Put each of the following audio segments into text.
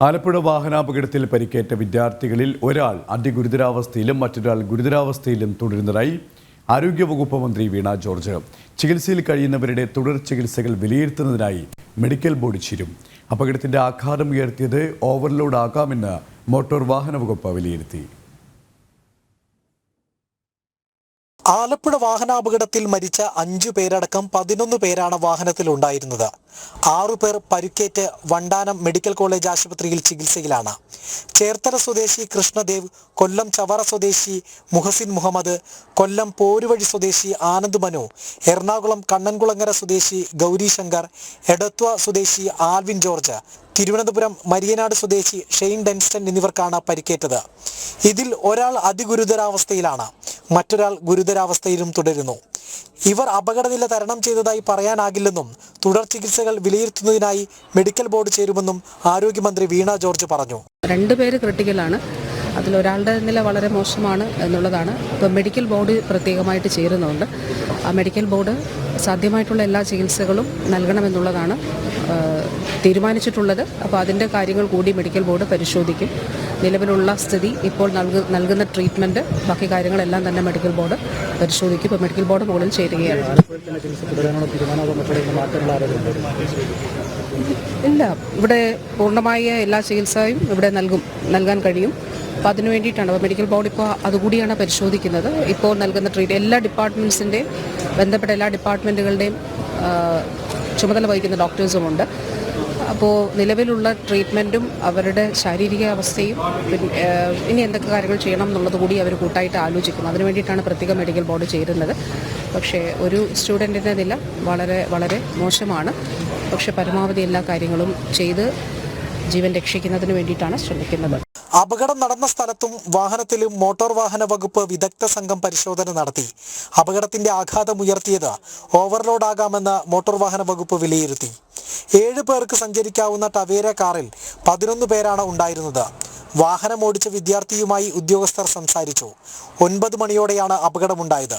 ആലപ്പുഴ വാഹനാപകടത്തിൽ പരിക്കേറ്റ വിദ്യാർത്ഥികളിൽ ഒരാൾ അതിഗുരുതരാവസ്ഥയിലും മറ്റൊരാൾ ഗുരുതരാവസ്ഥയിലും തുടരുന്നതായി ആരോഗ്യവകുപ്പ് മന്ത്രി വീണ ജോർജ്. ചികിത്സയിൽ കഴിയുന്നവരുടെ തുടർ ചികിത്സകൾ വിലയിരുത്തുന്നതിനായി മെഡിക്കൽ ബോർഡ് ചേരും. അപകടത്തിന്റെ ആഘാതം ഉയർത്തിയത് ഓവർലോഡ് ആകാമെന്ന് മോട്ടോർ വാഹന വകുപ്പ് വിലയിരുത്തി. ആലപ്പുഴ വാഹനാപകടത്തിൽ മരിച്ച 5 പേരടക്കം 11 പേരാണ് വാഹനത്തിലുണ്ടായിരുന്നത്. 6 പേർ പരിക്കേറ്റ് വണ്ടാനം മെഡിക്കൽ കോളേജ് ആശുപത്രിയിൽ ചികിത്സയിലാണ്. ചേർത്തല സ്വദേശി കൃഷ്ണദേവ്, കൊല്ലം ചവറ സ്വദേശി മുഹസിൻ മുഹമ്മദ്, കൊല്ലം പോരുവഴി സ്വദേശി ആനന്ദ് മനു, എറണാകുളം കണ്ണൻകുളങ്ങര സ്വദേശി ഗൗരി ശങ്കർ, എടത്വ സ്വദേശി ആൽവിൻ ജോർജ്, തിരുവനന്തപുരം മരിയനാട് സ്വദേശി ഷെയ്ൻ ഡെൻസ്റ്റൺ എന്നിവർക്കാണ് പരിക്കേറ്റത്. ഇതിൽ ഒരാൾ അതിഗുരുതരാവസ്ഥയിലാണ്, മറ്റൊരാൾ ഗുരുതരാവസ്ഥയിലും തുടരുന്നു. ഇവർ അപകടനില തരണം ചെയ്തതായി പറയാനാകില്ലെന്നും തുടർ ചികിത്സകൾ വിലയിരുത്തുന്നതിനായി മെഡിക്കൽ ബോർഡ് ചേരുമെന്നും ആരോഗ്യമന്ത്രി വീണ ജോർജ് പറഞ്ഞു. 2 പേര് ക്രിട്ടിക്കലാണ്. അതിലൊരാളുടെ നില വളരെ മോശമാണ് എന്നുള്ളതാണ്. ഇപ്പോൾ മെഡിക്കൽ ബോർഡ് പ്രത്യേകമായിട്ട് ചേരുന്നുണ്ട്. ആ മെഡിക്കൽ ബോർഡ് സാധ്യമായിട്ടുള്ള എല്ലാ ചികിത്സകളും നൽകണമെന്നുള്ളതാണ് തീരുമാനിച്ചിട്ടുള്ളത്. അപ്പോൾ അതിൻ്റെ കാര്യങ്ങൾ കൂടി മെഡിക്കൽ ബോർഡ് പരിശോധിക്കും. നിലവിലുള്ള സ്ഥിതി, ഇപ്പോൾ നൽകുന്ന ട്രീറ്റ്മെൻറ്റ്, ബാക്കി കാര്യങ്ങളെല്ലാം തന്നെ മെഡിക്കൽ ബോർഡ് പരിശോധിക്കും. ഇപ്പോൾ മെഡിക്കൽ ബോർഡ് മുകളിൽ ചേരുകയാണ്. ഇല്ല, ഇവിടെ പൂർണ്ണമായ എല്ലാ ചികിത്സയും ഇവിടെ നൽകാൻ കഴിയും. അപ്പോൾ അതിനു വേണ്ടിയിട്ടാണ് മെഡിക്കൽ ബോർഡ് ഇപ്പോൾ അതുകൂടിയാണ് പരിശോധിക്കുന്നത്. ഇപ്പോൾ നൽകുന്ന എല്ലാ ഡിപ്പാർട്ട്മെൻറ്റ്സിൻ്റെയും ബന്ധപ്പെട്ട എല്ലാ ഡിപ്പാർട്ട്മെൻറ്റുകളുടെയും ചുമതല വഹിക്കുന്ന ഡോക്ടേഴ്സുമുണ്ട്. അപ്പോൾ നിലവിലുള്ള ട്രീറ്റ്മെൻറ്റും അവരുടെ ശാരീരിക അവസ്ഥയും ഇനി എന്തൊക്കെ കാര്യങ്ങൾ ചെയ്യണം എന്നുള്ളത് കൂടി അവർ കൂട്ടായിട്ട് ആലോചിക്കും. അതിനു വേണ്ടിയിട്ടാണ് പ്രത്യേക മെഡിക്കൽ ബോർഡ് ചേരുന്നത്. പക്ഷേ ഒരു സ്റ്റുഡൻറ്റിൻ്റെ നില വളരെ വളരെ മോശമാണ്. പക്ഷേ പരമാവധി എല്ലാ കാര്യങ്ങളും ചെയ്ത് ജീവൻ രക്ഷിക്കുന്നതിന് വേണ്ടിയിട്ടാണ് ശ്രമിക്കുന്നത്. അപകടം നടന്ന സ്ഥലത്തും വാഹനത്തിലും മോട്ടോർ വാഹന വകുപ്പ് വിദഗ്ധ സംഘം പരിശോധന നടത്തി. അപകടത്തിന്റെ ആഘാതം ഉയർത്തിയത് ഓവർലോഡ് ആകാമെന്ന് മോട്ടോർ വാഹന വകുപ്പ് വിലയിരുത്തി. 7 പേർക്ക് സഞ്ചരിക്കാവുന്ന ടവേര കാറിൽ 11 പേരാണ് ഉണ്ടായിരുന്നത്. വാഹനം ഓടിച്ച വിദ്യാർത്ഥിയുമായി ഉദ്യോഗസ്ഥർ സംസാരിച്ചു. 9 മണിയോടെയാണ് അപകടമുണ്ടായത്.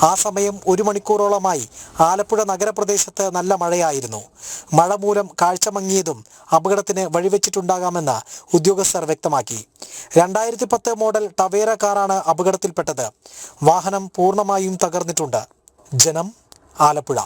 ആ സമയം 1 മണിക്കൂറോളമായി ആലപ്പുഴ നഗരപ്രദേശത്ത് നല്ല മഴയായിരുന്നു. മഴ മൂലം കാഴ്ച മങ്ങിയതും അപകടത്തിന് വഴിവെച്ചിട്ടുണ്ടാകാമെന്ന് ഉദ്യോഗസ്ഥർ വ്യക്തമാക്കി. 2010 മോഡൽ ടവേര കാറാണ് അപകടത്തിൽപ്പെട്ടത്. വാഹനം പൂർണ്ണമായും തകർന്നിട്ടുണ്ട്. ജനം, ആലപ്പുഴ.